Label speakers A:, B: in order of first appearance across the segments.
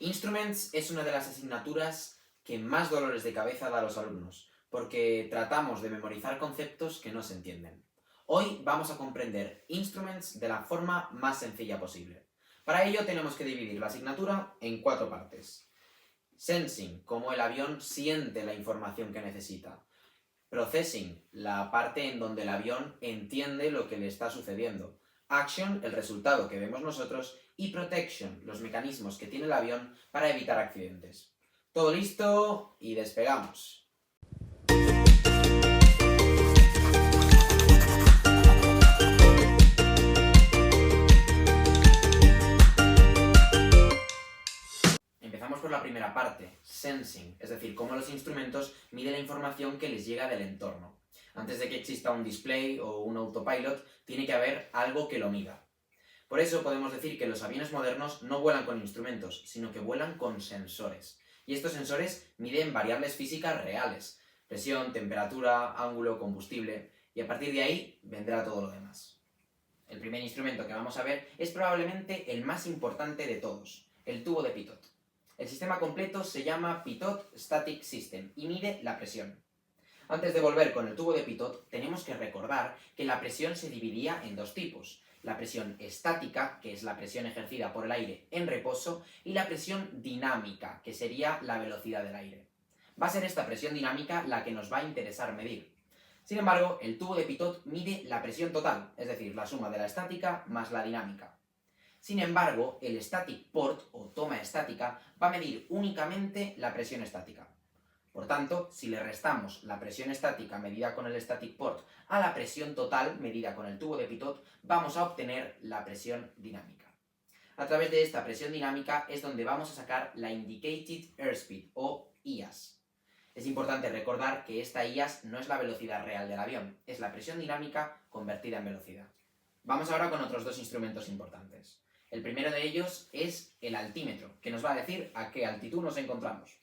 A: Instruments es una de las asignaturas que más dolores de cabeza da a los alumnos, porque tratamos de memorizar conceptos que no se entienden. Hoy vamos a comprender Instruments de la forma más sencilla posible. Para ello tenemos que dividir la asignatura en 4 partes. Sensing, cómo el avión siente la información que necesita. Processing, la parte en donde el avión entiende lo que le está sucediendo. Action, el resultado que vemos nosotros. Y Protection, los mecanismos que tiene el avión para evitar accidentes. Todo listo y despegamos. Empezamos por la primera parte, Sensing, es decir, cómo los instrumentos miden la información que les llega del entorno. Antes de que exista un display o un autopilot, tiene que haber algo que lo mida. Por eso podemos decir que los aviones modernos no vuelan con instrumentos, sino que vuelan con sensores. Y estos sensores miden variables físicas reales: presión, temperatura, ángulo, combustible, y a partir de ahí vendrá todo lo demás. El primer instrumento que vamos a ver es probablemente el más importante de todos, el tubo de Pitot. El sistema completo se llama Pitot Static System y mide la presión. Antes de volver con el tubo de Pitot, tenemos que recordar que la presión se dividía en dos tipos: la presión estática, que es la presión ejercida por el aire en reposo, y la presión dinámica, que sería la velocidad del aire. Va a ser esta presión dinámica la que nos va a interesar medir. Sin embargo, el tubo de Pitot mide la presión total, es decir, la suma de la estática más la dinámica. Sin embargo, el static port, o toma estática, va a medir únicamente la presión estática. Por tanto, si le restamos la presión estática medida con el static port a la presión total medida con el tubo de Pitot, vamos a obtener la presión dinámica. A través de esta presión dinámica es donde vamos a sacar la Indicated Airspeed, o IAS. Es importante recordar que esta IAS no es la velocidad real del avión, es la presión dinámica convertida en velocidad. Vamos ahora con otros dos instrumentos importantes. El primero de ellos es el altímetro, que nos va a decir a qué altitud nos encontramos.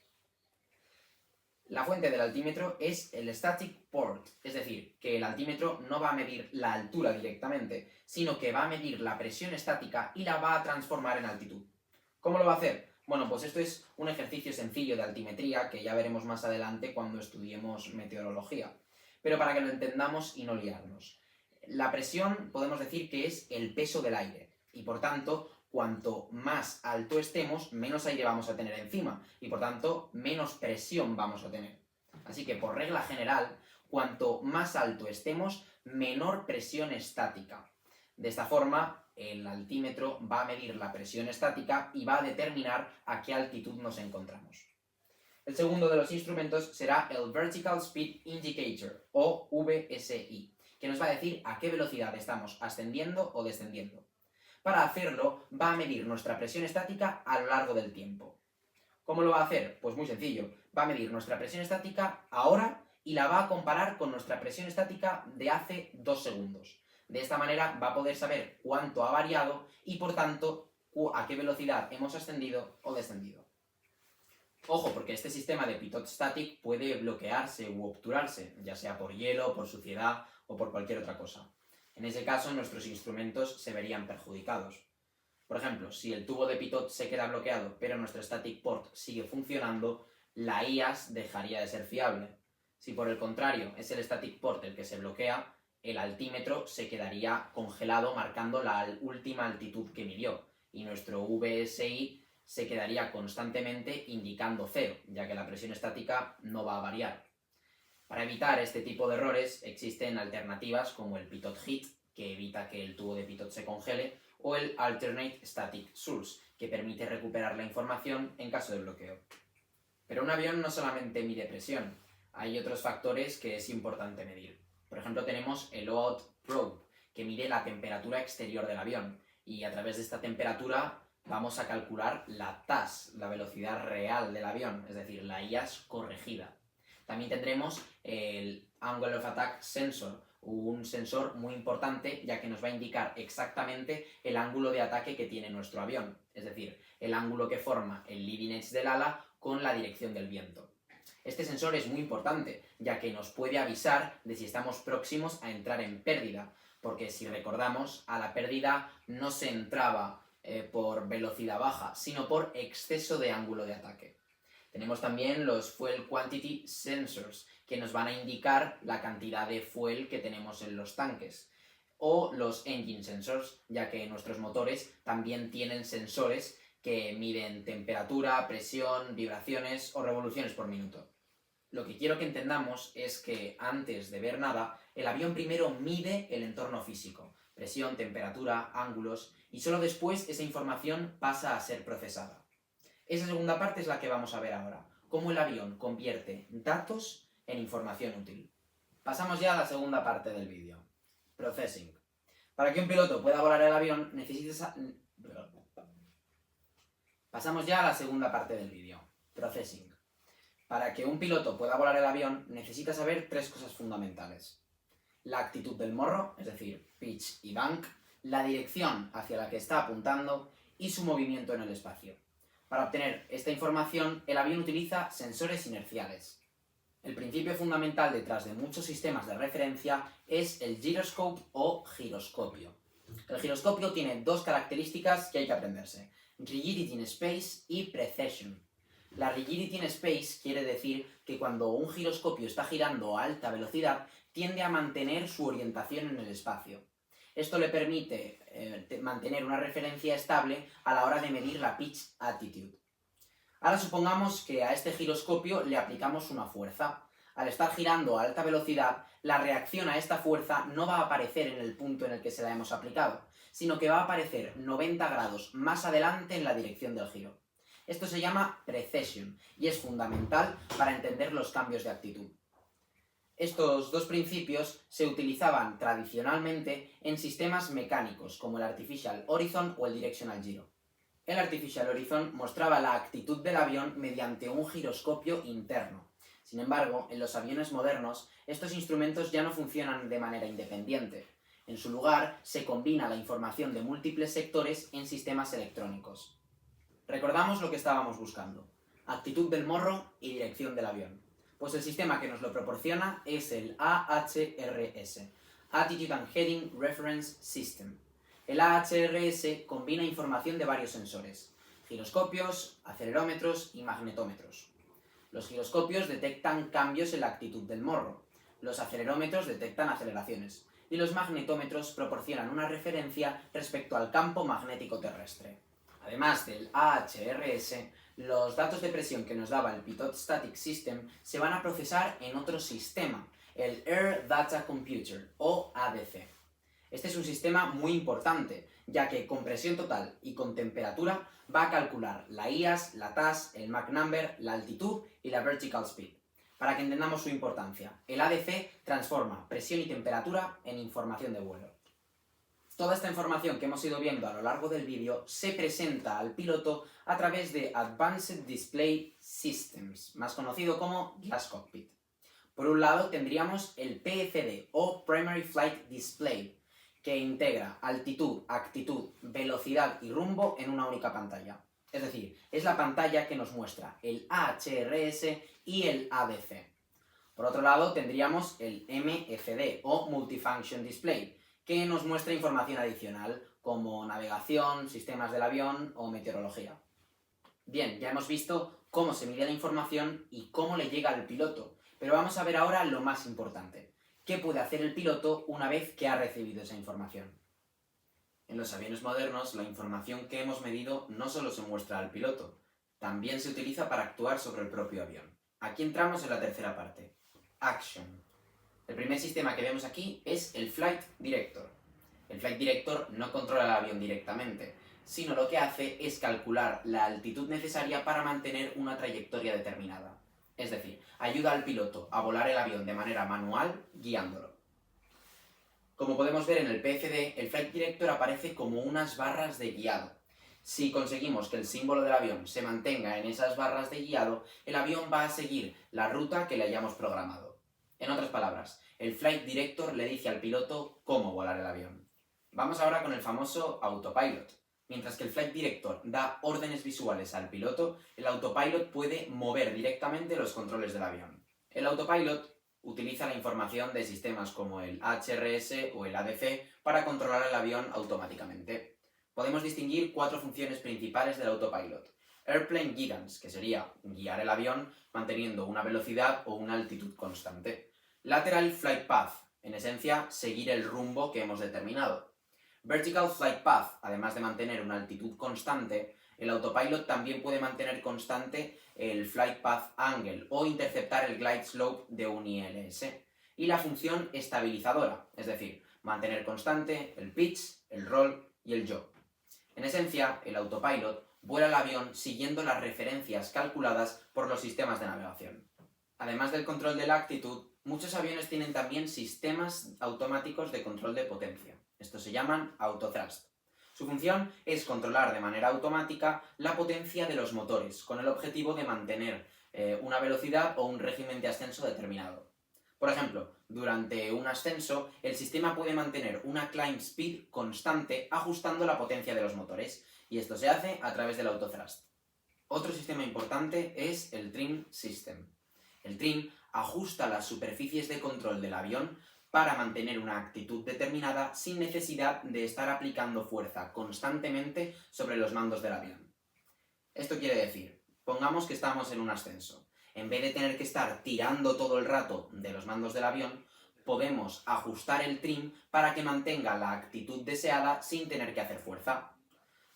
A: La fuente del altímetro es el static port, es decir, que el altímetro no va a medir la altura directamente, sino que va a medir la presión estática y la va a transformar en altitud. ¿Cómo lo va a hacer? Bueno, pues esto es un ejercicio sencillo de altimetría que ya veremos más adelante cuando estudiemos meteorología. Pero para que lo entendamos y no liarnos. La presión podemos decir que es el peso del aire y por tanto, cuanto más alto estemos, menos aire vamos a tener encima y por tanto, menos presión vamos a tener. Así que por regla general, cuanto más alto estemos, menor presión estática. De esta forma, el altímetro va a medir la presión estática y va a determinar a qué altitud nos encontramos. El segundo de los instrumentos será el Vertical Speed Indicator, o VSI, que nos va a decir a qué velocidad estamos ascendiendo o descendiendo. Para hacerlo, va a medir nuestra presión estática a lo largo del tiempo. ¿Cómo lo va a hacer? Pues muy sencillo. Va a medir nuestra presión estática ahora y la va a comparar con nuestra presión estática de hace 2 segundos. De esta manera va a poder saber cuánto ha variado y, por tanto, a qué velocidad hemos ascendido o descendido. Ojo, porque este sistema de Pitot Static puede bloquearse u obturarse, ya sea por hielo, por suciedad o por cualquier otra cosa. En ese caso, nuestros instrumentos se verían perjudicados. Por ejemplo, si el tubo de Pitot se queda bloqueado, pero nuestro static port sigue funcionando, la IAS dejaría de ser fiable. Si por el contrario es el static port el que se bloquea, el altímetro se quedaría congelado marcando la última altitud que midió, y nuestro VSI se quedaría constantemente indicando 0, ya que la presión estática no va a variar. Para evitar este tipo de errores existen alternativas como el Pitot Heat, que evita que el tubo de Pitot se congele, o el Alternate Static Source, que permite recuperar la información en caso de bloqueo. Pero un avión no solamente mide presión, hay otros factores que es importante medir. Por ejemplo, tenemos el OOT Probe, que mide la temperatura exterior del avión, y a través de esta temperatura vamos a calcular la TAS, la velocidad real del avión, es decir, la IAS corregida. También tendremos el Angle of Attack Sensor, un sensor muy importante ya que nos va a indicar exactamente el ángulo de ataque que tiene nuestro avión, es decir, el ángulo que forma el leading edge del ala con la dirección del viento. Este sensor es muy importante ya que nos puede avisar de si estamos próximos a entrar en pérdida, porque si recordamos, a la pérdida no se entraba por velocidad baja, sino por exceso de ángulo de ataque. Tenemos también los Fuel Quantity Sensors, que nos van a indicar la cantidad de fuel que tenemos en los tanques. O los Engine Sensors, ya que nuestros motores también tienen sensores que miden temperatura, presión, vibraciones o revoluciones por minuto. Lo que quiero que entendamos es que antes de ver nada, el avión primero mide el entorno físico, presión, temperatura, ángulos, y solo después esa información pasa a ser procesada. Esa segunda parte es la que vamos a ver ahora, cómo el avión convierte datos en información útil. Pasamos ya a la segunda parte del vídeo. Processing. Para que un piloto pueda volar el avión, Pasamos ya a la segunda parte del vídeo. Processing. Para que un piloto pueda volar el avión, necesita saber tres cosas fundamentales. La actitud del morro, es decir, pitch y bank, la dirección hacia la que está apuntando y su movimiento en el espacio. Para obtener esta información, el avión utiliza sensores inerciales. El principio fundamental detrás de muchos sistemas de referencia es el gyroscope o giroscopio. El giroscopio tiene dos características que hay que aprenderse: rigidity in space y precession. La rigidity in space quiere decir que cuando un giroscopio está girando a alta velocidad, tiende a mantener su orientación en el espacio. Esto le permite mantener una referencia estable a la hora de medir la pitch attitude. Ahora supongamos que a este giroscopio le aplicamos una fuerza. Al estar girando a alta velocidad, la reacción a esta fuerza no va a aparecer en el punto en el que se la hemos aplicado, sino que va a aparecer 90 grados más adelante en la dirección del giro. Esto se llama precession y es fundamental para entender los cambios de actitud. Estos dos principios se utilizaban tradicionalmente en sistemas mecánicos como el Artificial Horizon o el Directional Gyro. El Artificial Horizon mostraba la actitud del avión mediante un giroscopio interno. Sin embargo, en los aviones modernos, estos instrumentos ya no funcionan de manera independiente. En su lugar, se combina la información de múltiples sectores en sistemas electrónicos. Recordamos lo que estábamos buscando: actitud del morro y dirección del avión. Pues el sistema que nos lo proporciona es el AHRS, Attitude and Heading Reference System. El AHRS combina información de varios sensores: giroscopios, acelerómetros y magnetómetros. Los giroscopios detectan cambios en la actitud del morro, los acelerómetros detectan aceleraciones, y los magnetómetros proporcionan una referencia respecto al campo magnético terrestre. Además del AHRS, los datos de presión que nos daba el Pitot Static System se van a procesar en otro sistema, el Air Data Computer, o ADC. Este es un sistema muy importante, ya que con presión total y con temperatura va a calcular la IAS, la TAS, el Mach Number, la altitud y la Vertical Speed. Para que entendamos su importancia, el ADC transforma presión y temperatura en información de vuelo. Toda esta información que hemos ido viendo a lo largo del vídeo se presenta al piloto a través de Advanced Display Systems, más conocido como Glass Cockpit. Por un lado tendríamos el PFD o Primary Flight Display, que integra altitud, actitud, velocidad y rumbo en una única pantalla. Es decir, es la pantalla que nos muestra el AHRS y el ADC. Por otro lado tendríamos el MFD o Multifunction Display, que nos muestra información adicional como navegación, sistemas del avión o meteorología. Bien, ya hemos visto cómo se mide la información y cómo le llega al piloto, pero vamos a ver ahora lo más importante: ¿qué puede hacer el piloto una vez que ha recibido esa información? En los aviones modernos, la información que hemos medido no solo se muestra al piloto, también se utiliza para actuar sobre el propio avión. Aquí entramos en la tercera parte: Action. El primer sistema que vemos aquí es el Flight Director. El Flight Director no controla el avión directamente, sino lo que hace es calcular la altitud necesaria para mantener una trayectoria determinada. Es decir, ayuda al piloto a volar el avión de manera manual, guiándolo. Como podemos ver en el PFD, el Flight Director aparece como unas barras de guiado. Si conseguimos que el símbolo del avión se mantenga en esas barras de guiado, el avión va a seguir la ruta que le hayamos programado. En otras palabras, el Flight Director le dice al piloto cómo volar el avión. Vamos ahora con el famoso Autopilot. Mientras que el Flight Director da órdenes visuales al piloto, el Autopilot puede mover directamente los controles del avión. El Autopilot utiliza la información de sistemas como el HRS o el ADC para controlar el avión automáticamente. Podemos distinguir 4 funciones principales del autopilot. Airplane Guidance, que sería guiar el avión manteniendo una velocidad o una altitud constante. Lateral Flight Path, en esencia, seguir el rumbo que hemos determinado. Vertical Flight Path, además de mantener una altitud constante, el autopilot también puede mantener constante el Flight Path Angle o interceptar el glide slope de un ILS. Y la función estabilizadora, es decir, mantener constante el pitch, el roll y el yaw. En esencia, el autopilot vuela el avión siguiendo las referencias calculadas por los sistemas de navegación. Además del control de la actitud, muchos aviones tienen también sistemas automáticos de control de potencia. Estos se llaman autothrust. Su función es controlar de manera automática la potencia de los motores, con el objetivo de mantener una velocidad o un régimen de ascenso determinado. Por ejemplo, durante un ascenso, el sistema puede mantener una climb speed constante ajustando la potencia de los motores, y esto se hace a través del autothrust. Otro sistema importante es el trim system. El trim ajusta las superficies de control del avión para mantener una actitud determinada sin necesidad de estar aplicando fuerza constantemente sobre los mandos del avión. Esto quiere decir, pongamos que estamos en un ascenso. En vez de tener que estar tirando todo el rato de los mandos del avión, podemos ajustar el trim para que mantenga la actitud deseada sin tener que hacer fuerza.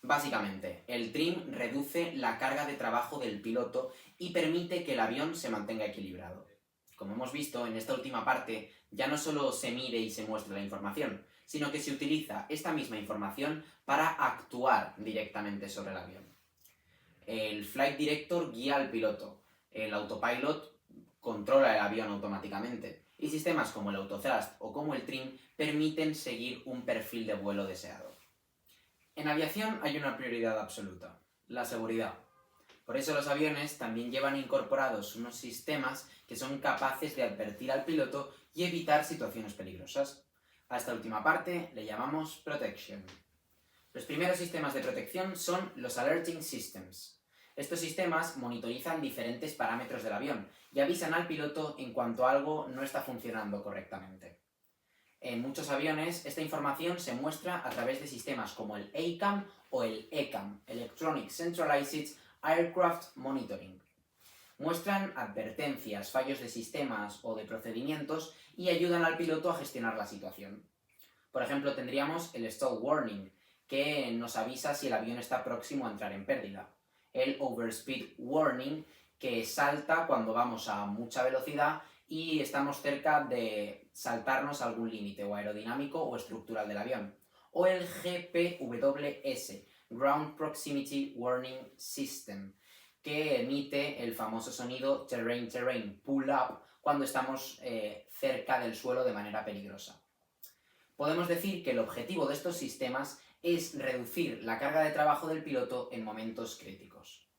A: Básicamente, el trim reduce la carga de trabajo del piloto y permite que el avión se mantenga equilibrado. Como hemos visto en esta última parte, ya no solo se mide y se muestra la información, sino que se utiliza esta misma información para actuar directamente sobre el avión. El Flight Director guía al piloto, el autopilot controla el avión automáticamente, y sistemas como el autothrust o como el trim permiten seguir un perfil de vuelo deseado. En aviación hay una prioridad absoluta, la seguridad. Por eso los aviones también llevan incorporados unos sistemas que son capaces de advertir al piloto y evitar situaciones peligrosas. A esta última parte le llamamos protection. Los primeros sistemas de protección son los alerting systems. Estos sistemas monitorizan diferentes parámetros del avión y avisan al piloto en cuanto algo no está funcionando correctamente. En muchos aviones esta información se muestra a través de sistemas como el ACAM o el ECAM, Electronic Centralized Aircraft Monitoring. Muestran advertencias, fallos de sistemas o de procedimientos y ayudan al piloto a gestionar la situación. Por ejemplo, tendríamos el Stall Warning, que nos avisa si el avión está próximo a entrar en pérdida. El Overspeed Warning, que salta cuando vamos a mucha velocidad y estamos cerca de saltarnos algún límite o aerodinámico o estructural del avión. O el GPWS, Ground Proximity Warning System, que emite el famoso sonido Terrain Pull Up cuando estamos cerca del suelo de manera peligrosa. Podemos decir que el objetivo de estos sistemas es reducir la carga de trabajo del piloto en momentos críticos.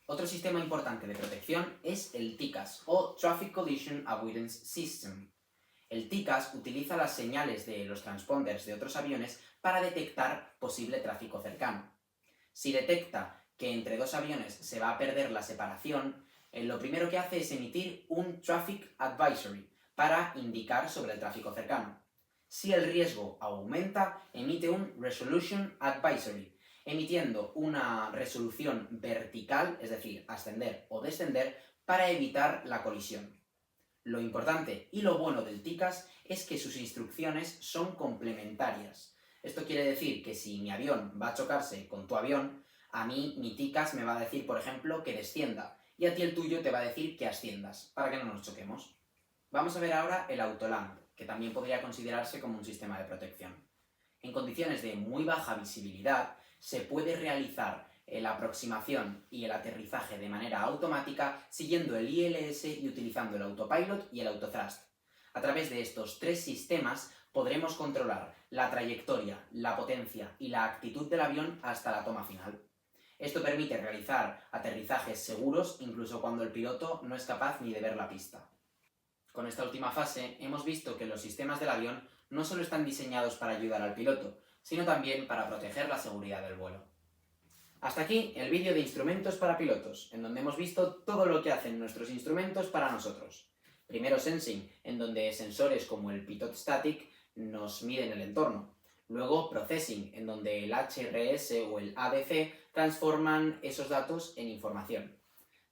A: Otro sistema importante de protección es el TCAS, o Traffic Collision Avoidance System. El TCAS utiliza las señales de los transponders de otros aviones para detectar posible tráfico cercano. Si detecta que entre dos aviones se va a perder la separación, lo primero que hace es emitir un Traffic Advisory para indicar sobre el tráfico cercano. Si el riesgo aumenta, emite un Resolution Advisory, emitiendo una resolución vertical, es decir, ascender o descender, para evitar la colisión. Lo importante y lo bueno del TCAS es que sus instrucciones son complementarias. Esto quiere decir que si mi avión va a chocarse con tu avión, a mí mi TCAS me va a decir, por ejemplo, que descienda, y a ti el tuyo te va a decir que asciendas, para que no nos choquemos. Vamos a ver ahora el autoland, que también podría considerarse como un sistema de protección. En condiciones de muy baja visibilidad, se puede realizar la aproximación y el aterrizaje de manera automática siguiendo el ILS y utilizando el autopilot y el autothrust. A través de estos tres sistemas podremos controlar la trayectoria, la potencia y la actitud del avión hasta la toma final. Esto permite realizar aterrizajes seguros incluso cuando el piloto no es capaz ni de ver la pista. Con esta última fase hemos visto que los sistemas del avión no solo están diseñados para ayudar al piloto, sino también para proteger la seguridad del vuelo. Hasta aquí el vídeo de instrumentos para pilotos, en donde hemos visto todo lo que hacen nuestros instrumentos para nosotros. Primero Sensing, en donde sensores como el Pitot Static nos miden el entorno. Luego Processing, en donde el HRS o el ADC transforman esos datos en información.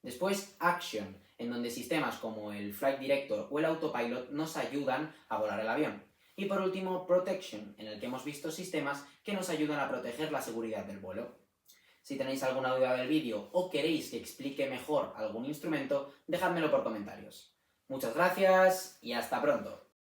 A: Después Action, en donde sistemas como el Flight Director o el Autopilot nos ayudan a volar el avión. Y por último Protection, en el que hemos visto sistemas que nos ayudan a proteger la seguridad del vuelo. Si tenéis alguna duda del vídeo o queréis que explique mejor algún instrumento, dejádmelo por comentarios. Muchas gracias y hasta pronto.